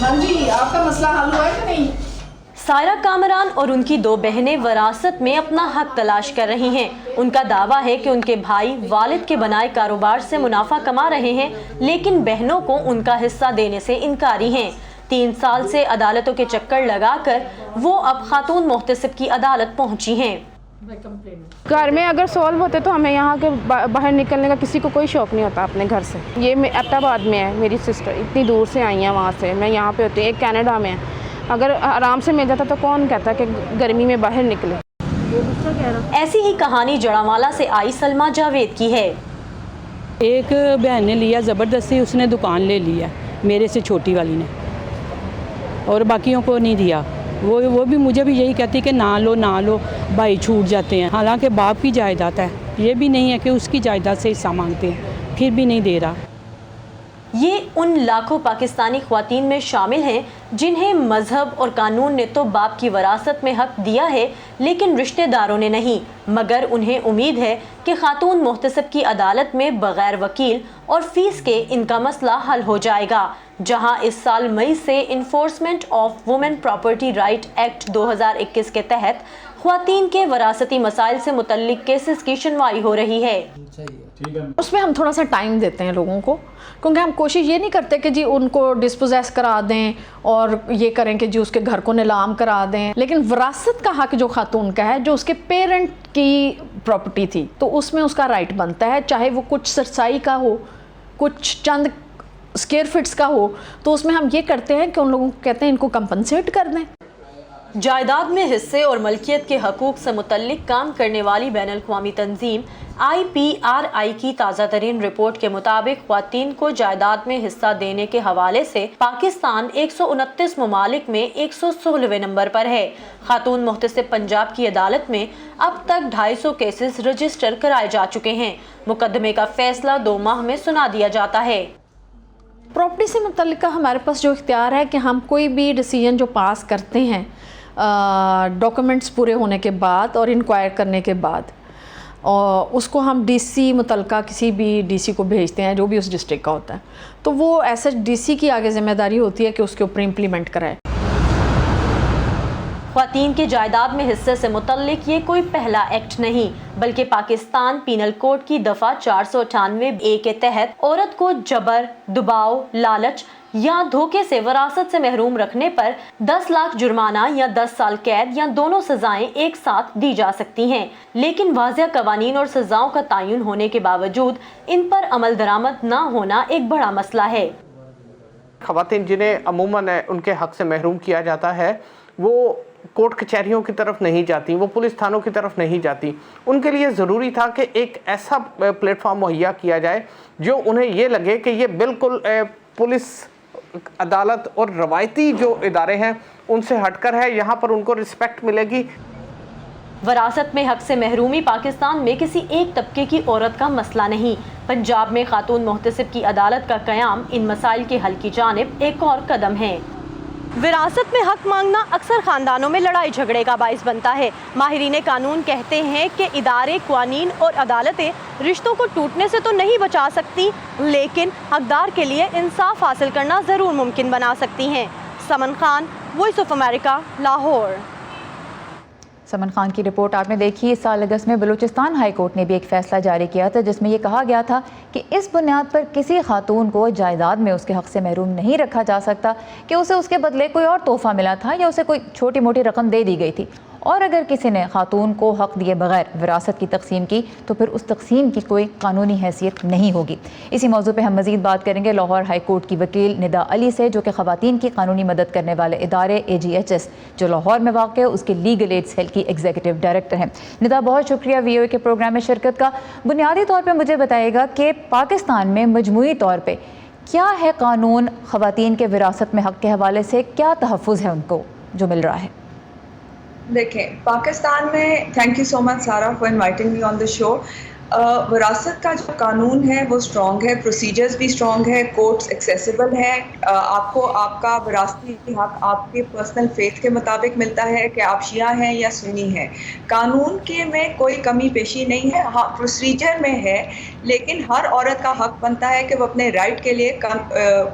ہاں جی، آپ کا مسئلہ حل ہوا ہے کہ نہیں؟ سائرہ کامران اور ان کی 2 بہنیں وراثت میں اپنا حق تلاش کر رہی ہیں۔ ان کا دعویٰ ہے کہ ان کے بھائی والد کے بنائے کاروبار سے منافع کما رہے ہیں، لیکن بہنوں کو ان کا حصہ دینے سے انکاری ہیں۔ 3 سال سے عدالتوں کے چکر لگا کر وہ اب خاتون محتسب کی عدالت پہنچی ہیں۔ گھر میں اگر سولو ہوتے تو ہمیں یہاں کے باہر نکلنے کا کسی کو کوئی شوق نہیں ہوتا اپنے گھر سے۔ یہ ایبٹ آباد میں ہے، میری سسٹر اتنی دور سے آئی ہیں وہاں سے، میں یہاں پہ ہوتی ہوں، ایک کینیڈا میں ہے۔ اگر آرام سے مل جاتا تو کون کہتا کہ گرمی میں باہر نکلے۔ ایسی ہی کہانی جڑاوالا سے آئی سلمہ جاوید کی ہے۔ ایک بہن نے لیا زبردستی، اس نے دکان لے لیا میرے سے چھوٹی والی نے، اور باقیوں کو نہیں دیا۔ وہ بھی مجھے بھی یہی کہتی کہ نہ لو بھائی چھوٹ جاتے ہیں، حالانکہ باپ کی جائیداد ہے۔ یہ بھی نہیں ہے کہ اس کی جائیداد سے حصہ مانگتے ہیں، پھر بھی نہیں دے رہا۔ یہ ان لاکھوں پاکستانی خواتین میں شامل ہیں جنہیں مذہب اور قانون نے تو باپ کی وراثت میں حق دیا ہے، لیکن رشتہ داروں نے نہیں، مگر انہیں امید ہے کہ خاتون محتسب کی عدالت میں بغیر وکیل اور فیس کے ان کا مسئلہ حل ہو جائے گا، جہاں اس سال مئی سے enforcement of women property right act 2021 کے تحت خواتین کے وراثتی مسائل سے متعلق کیسز کی سنوائی ہو رہی ہے۔ اس میں ہم تھوڑا سا ٹائم دیتے ہیں لوگوں کو، کیونکہ ہم کوشش یہ نہیں کرتے کہ جی ان کو ڈسپوزیس کرا دیں اور یہ کریں کہ جی اس کے گھر کو نیلام کرا دیں، لیکن وراثت کا حق جو خاتون کا ہے، جو اس کے پیرنٹ کی پراپرٹی تھی، تو اس میں اس کا رائٹ بنتا ہے، چاہے وہ کچھ سرسائی کا ہو، کچھ چند اسکیئر فٹس کا ہو، تو اس میں ہم یہ کرتے ہیں کہ ان لوگوں کو کہتے ہیں ان کو کمپنسیٹ کر دیں۔ جائیداد میں حصے اور ملکیت کے حقوق سے متعلق کام کرنے والی بین الاقوامی تنظیم IPRI کی تازہ ترین رپورٹ کے مطابق خواتین کو جائیداد میں حصہ دینے کے حوالے سے پاکستان 129 ممالک میں 116ویں نمبر پر ہے۔ خاتون محتسب پنجاب کی عدالت میں اب تک 250 کیسز رجسٹر کرائے جا چکے ہیں۔ مقدمے کا فیصلہ 2 ماہ میں سنا دیا جاتا ہے۔ پراپرٹی سے متعلقہ ہمارے پاس جو اختیار ہے کہ ہم کوئی بھی ڈیسیجن جو پاس کرتے ہیں ڈاکومنٹس پورے ہونے کے بعد اور انکوائر کرنے کے بعد، اور اس کو ہم DC متعلقہ کسی بھی DC کو بھیجتے ہیں جو بھی اس ڈسٹرکٹ کا ہوتا ہے، تو وہ ایسا DC کی آگے ذمہ داری ہوتی ہے کہ اس کے اوپر امپلیمنٹ کرائے۔ خواتین کے جائیداد میں حصے سے متعلق یہ کوئی پہلا ایکٹ نہیں، بلکہ پاکستان پینل کوڈ کی دفعہ 498A کے تحت عورت کو جبر، دباؤ، لالچ یا دھوکے سے وراثت سے محروم رکھنے پر 10 لاکھ جرمانہ یا 10 سال قید یا دونوں سزائیں ایک ساتھ دی جا سکتی ہیں، لیکن واضح قوانین اور سزاؤں کا تعین ہونے کے باوجود ان پر عمل درآمد نہ ہونا ایک بڑا مسئلہ ہے۔ خواتین جنہیں عموماً ان کے حق سے محروم کیا جاتا ہے، وہ کورٹ کچہریوں کی طرف نہیں جاتی، وہ پولیس تھانوں کی طرف نہیں جاتی۔ ان کے لیے ضروری تھا کہ ایک ایسا پلیٹ فارم مہیا کیا جائے جو انہیں یہ لگے کہ یہ بالکل پولیس، عدالت اور روایتی جو ادارے ہیں ان سے ہٹ کر ہے، یہاں پر ان کو رسپیکٹ ملے گی۔ وراثت میں حق سے محرومی پاکستان میں کسی ایک طبقے کی عورت کا مسئلہ نہیں۔ پنجاب میں خاتون محتسب کی عدالت کا قیام ان مسائل کے حل کی جانب ایک اور قدم ہے۔ وراثت میں حق مانگنا اکثر خاندانوں میں لڑائی جھگڑے کا باعث بنتا ہے۔ ماہرین قانون کہتے ہیں کہ ادارے، قوانین اور عدالتیں رشتوں کو ٹوٹنے سے تو نہیں بچا سکتی، لیکن حقدار کے لیے انصاف حاصل کرنا ضرور ممکن بنا سکتی ہیں۔ Saman Khan, voice of America, Lahore. Saman Khan کی رپورٹ آپ نے دیکھی۔ اس سال اگست میں بلوچستان ہائی کورٹ نے بھی ایک فیصلہ جاری کیا تھا جس میں یہ کہا گیا تھا کہ اس بنیاد پر کسی خاتون کو جائیداد میں اس کے حق سے محروم نہیں رکھا جا سکتا کہ اسے اس کے بدلے کوئی اور تحفہ ملا تھا یا اسے کوئی چھوٹی موٹی رقم دے دی گئی تھی، اور اگر کسی نے خاتون کو حق دیے بغیر وراثت کی تقسیم کی تو پھر اس تقسیم کی کوئی قانونی حیثیت نہیں ہوگی۔ اسی موضوع پہ ہم مزید بات کریں گے لاہور ہائی کورٹ کی وکیل ندا علی سے، جو کہ خواتین کی قانونی مدد کرنے والے ادارے AGHS جو لاہور میں واقع ہے اس کے لیگل ایڈ سیل کی ایگزیکٹو ڈائریکٹر ہیں۔ ندا، بہت شکریہ VOA کے پروگرام میں شرکت کا۔ بنیادی طور پہ مجھے بتائیے گا کہ پاکستان میں مجموعی طور پہ کیا ہے قانون خواتین کے وراثت میں حق کے حوالے سے، کیا تحفظ ہے ان کو جو مل رہا ہے؟ دیکھیں، پاکستان میں، تھینک یو سو مچ سارا فار انوائٹنگ می آن دا شو۔ وراثت کا جو قانون ہے وہ اسٹرانگ ہے، پروسیجرز بھی اسٹرانگ ہے، کورٹس ایکسیسیبل ہے، آپ کو آپ کا وراثتی حق آپ کے پرسنل فیتھ کے مطابق ملتا ہے کہ آپ شیعہ ہیں یا سنی ہیں۔ قانون کے میں کوئی کمی پیشی نہیں ہے، ہاں پروسیجر میں ہے، لیکن ہر عورت کا حق بنتا ہے کہ وہ اپنے رائٹ کے لیے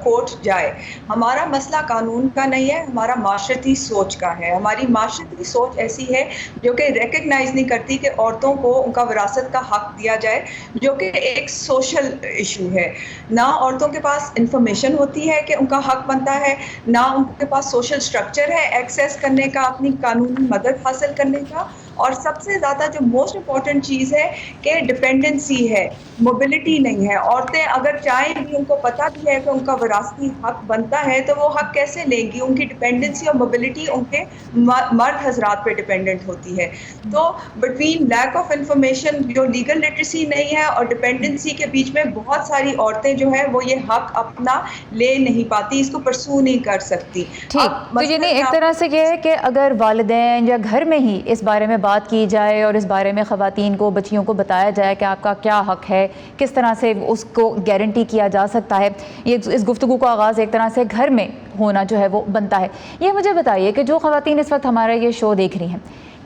کورٹ جائے۔ ہمارا مسئلہ قانون کا نہیں ہے، ہمارا معاشرتی سوچ کا ہے۔ ہماری معاشرتی سوچ ایسی ہے جو کہ ریکگنائز نہیں کرتی کہ عورتوں کو ان کا وراثت کا حق دیا جائے، جو کہ ایک سوشل ایشو ہے۔ نہ عورتوں کے پاس انفارمیشن ہوتی ہے کہ ان کا حق بنتا ہے، نہ ان کے پاس سوشل سٹرکچر ہے ایکسیس کرنے کا، اپنی قانونی مدد حاصل کرنے کا، اور سب سے زیادہ جو موسٹ امپورٹنٹ چیز ہے کہ ڈپینڈنسی ہے، موبلٹی نہیں ہے۔ عورتیں اگر چاہیں بھی، ان کو پتہ بھی ہے کہ ان کا وراثتی حق بنتا ہے، تو وہ حق کیسے لیں گی؟ ان کی ڈپینڈنسی اور موبلٹی ان کے مرد حضرات پہ ڈپینڈنٹ ہوتی ہے۔ تو بٹوین لیک آف انفارمیشن، جو لیگل لٹریسی نہیں ہے، اور ڈپینڈنسی کے بیچ میں بہت ساری عورتیں جو ہے وہ یہ حق اپنا لے نہیں پاتی، اس کو پرسو نہیں کر سکتی۔ ٹھیک، تو یعنی ایک طرح سے یہ ہے کہ اگر والدین یا گھر میں ہی اس بارے میں بات کی جائے اور اس بارے میں خواتین کو، بچیوں کو بتایا جائے کہ آپ کا کیا حق ہے، کس طرح سے اس کو گارنٹی کیا جا سکتا ہے، یہ اس گفتگو کا آغاز ایک طرح سے گھر میں ہونا جو ہے وہ بنتا ہے۔ یہ مجھے بتائیے کہ جو خواتین اس وقت ہمارا یہ شو دیکھ رہی ہیں،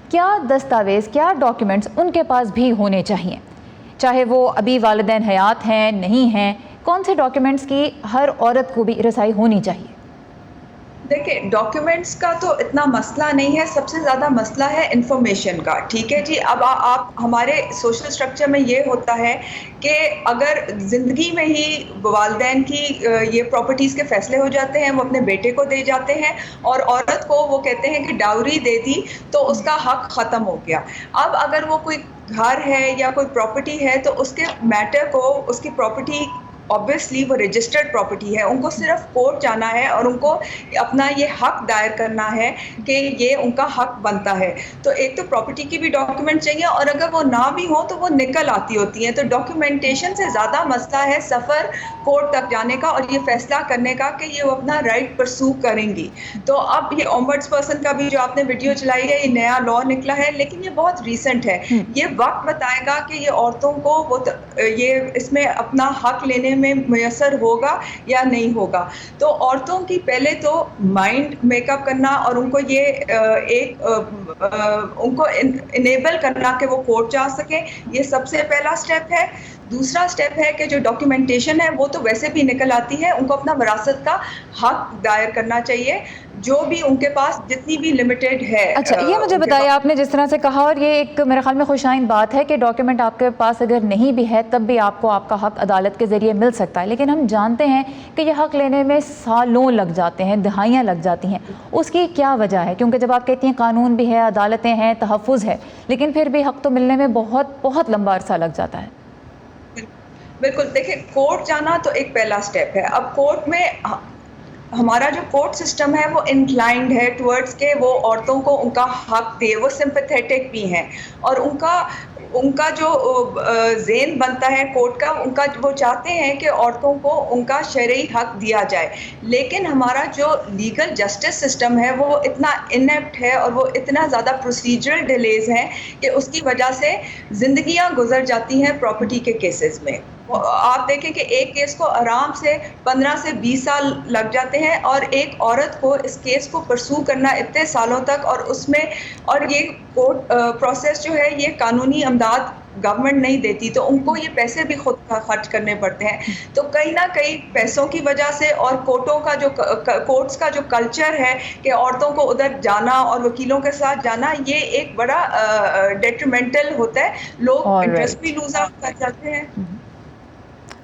کیا دستاویز، کیا ڈاکیومنٹس ان کے پاس بھی ہونے چاہیے، چاہے وہ ابھی والدین حیات ہیں نہیں ہیں، کون سے ڈاکیومنٹس کی ہر عورت کو بھی رسائی ہونی چاہیے؟ دیکھیں، ڈاکیومنٹس کا تو اتنا مسئلہ نہیں ہے، سب سے زیادہ مسئلہ ہے انفارمیشن کا، ٹھیک ہے جی۔ اب آپ ہمارے سوشل سٹرکچر میں یہ ہوتا ہے کہ اگر زندگی میں ہی والدین کی یہ پراپرٹیز کے فیصلے ہو جاتے ہیں، وہ اپنے بیٹے کو دے جاتے ہیں، اور عورت کو وہ کہتے ہیں کہ ڈاوری دے دی تو اس کا حق ختم ہو گیا۔ اب اگر وہ کوئی گھر ہے یا کوئی پراپرٹی ہے، تو اس کے میٹر کو، اس کی پراپرٹی obviously وہ رجسٹرڈ پراپرٹی ہے، ان کو صرف کورٹ جانا ہے اور ان کو اپنا یہ حق دائر کرنا ہے کہ یہ ان کا حق بنتا ہے۔ تو ایک تو پراپرٹی کی بھی ڈاکیومنٹ چاہیے، اور اگر وہ نہ بھی ہوں تو وہ نکل آتی ہوتی ہیں۔ تو ڈاکیومنٹیشن سے زیادہ مسئلہ ہے سفر کورٹ تک جانے کا اور یہ فیصلہ کرنے کا کہ یہ وہ اپنا رائٹ پرسو کریں گی۔ تو اب یہ اومبڈس پرسن کا بھی جو آپ نے ویڈیو چلائی ہے، یہ نیا لا نکلا ہے، لیکن یہ بہت ریسنٹ ہے۔ یہ وقت بتائے گا کہ یہ عورتوں کو یہ اس میں اپنا حق لینے میں میسر ہوگا یا نہیں ہوگا۔ تو عورتوں کی پہلے تو مائنڈ میک اپ کرنا اور ان کو یہ ان کو انیبل کرنا کہ وہ کورٹ جا سکیں، یہ سب سے پہلا سٹیپ ہے۔ دوسرا سٹیپ ہے کہ جو ڈاکیومنٹیشن ہے وہ تو ویسے بھی نکل آتی ہے، ان کو اپنا وراثت کا حق دائر کرنا چاہیے، جو بھی ان کے پاس جتنی بھی لمیٹڈ ہے۔ اچھا، یہ مجھے بتائیے، آپ نے جس طرح سے کہا، اور یہ ایک میرے خیال میں خوش آئند بات ہے کہ ڈاکیومنٹ آپ کے پاس اگر نہیں بھی ہے تب بھی آپ کو آپ کا حق عدالت کے ذریعے مل سکتا ہے، لیکن ہم جانتے ہیں کہ یہ حق لینے میں سالوں لگ جاتے ہیں، دہائیاں لگ جاتی ہیں۔ اس کی کیا وجہ ہے؟ کیونکہ جب آپ کہتی ہیں قانون بھی ہے، عدالتیں ہیں، تحفظ ہے، لیکن پھر بھی حق تو ملنے میں بہت بہت لمبا عرصہ لگ جاتا ہے۔ بالکل، دیکھیں، کورٹ جانا تو ایک پہلا سٹیپ ہے۔ اب کورٹ میں ہمارا جو کورٹ سسٹم ہے وہ انکلائنڈ ہے ٹورڈز کہ وہ عورتوں کو ان کا حق دے، وہ سمپیتھیٹک بھی ہیں، اور ان کا جو ذہن بنتا ہے کورٹ کا، ان کا وہ چاہتے ہیں کہ عورتوں کو ان کا شرعی حق دیا جائے۔ لیکن ہمارا جو لیگل جسٹس سسٹم ہے وہ اتنا انیپٹ ہے اور وہ اتنا زیادہ پروسیجرل ڈیلیز ہیں کہ اس کی وجہ سے زندگیاں گزر جاتی ہیں پراپرٹی کے کیسز میں۔ آپ دیکھیں کہ ایک کیس کو آرام سے 15 سے 20 سال لگ جاتے ہیں، اور ایک عورت کو اس کیس کو پرسو کرنا اتنے سالوں تک، اور اس میں اور یہ کورٹ پروسیس جو ہے یہ قانونی امداد گورنمنٹ نہیں دیتی، تو ان کو یہ پیسے بھی خود خرچ کرنے پڑتے ہیں۔ تو کہیں نہ کہیں پیسوں کی وجہ سے اور کورٹس کا جو کلچر ہے کہ عورتوں کو ادھر جانا اور وکیلوں کے ساتھ جانا، یہ ایک بڑا ڈیٹریمنٹل ہوتا ہے، لوگ انٹرسٹ بھی لوز آؤٹ کر جاتے ہیں۔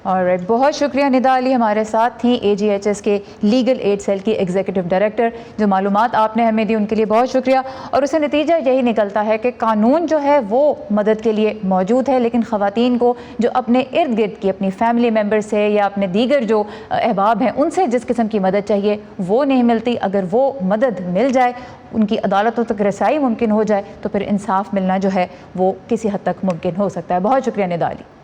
آلرائٹ، بہت شکریہ ندا علی ہمارے ساتھ تھیں، AGHS کے لیگل ایڈ سیل کی ایگزیکٹو ڈائریکٹر۔ جو معلومات آپ نے ہمیں دی ان کے لیے بہت شکریہ، اور اس سے نتیجہ یہی نکلتا ہے کہ قانون جو ہے وہ مدد کے لیے موجود ہے، لیکن خواتین کو جو اپنے ارد گرد کی اپنی فیملی ممبر سے یا اپنے دیگر جو احباب ہیں ان سے جس قسم کی مدد چاہیے وہ نہیں ملتی۔ اگر وہ مدد مل جائے، ان کی عدالتوں تک رسائی ممکن ہو جائے، تو پھر انصاف ملنا جو ہے وہ کسی حد تک ممکن ہو سکتا ہے۔ بہت شکریہ ندا علی۔